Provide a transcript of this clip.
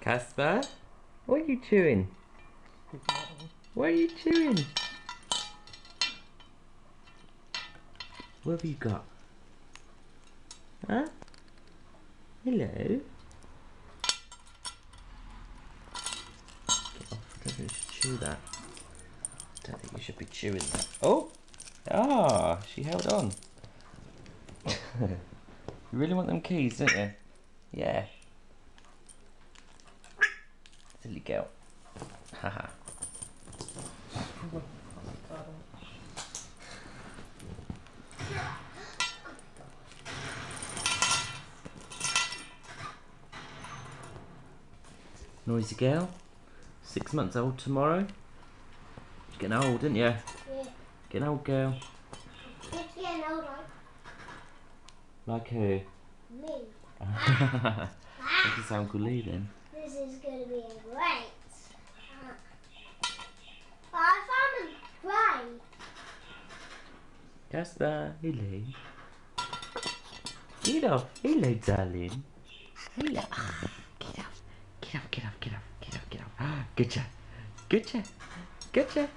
Casper, what are you chewing? What are you chewing? What have you got? Huh? Hello? Get off, I don't think you should chew that. I don't think you should be chewing that. Oh! Ah, she held on. You really want them keys, don't you? Yeah. Silly girl. Haha. Noisy girl. 6 months old tomorrow. You're getting old, aren't you? Yeah. Getting old, girl. It's getting old, Like who? Me. This is Uncle Lee then. This is going to be a great. I found a grey. Casper, hello. Get off. Hello, darling. Hello. Get off. Get off, get off, get off, get off, get off. Good job. Good job. Good job.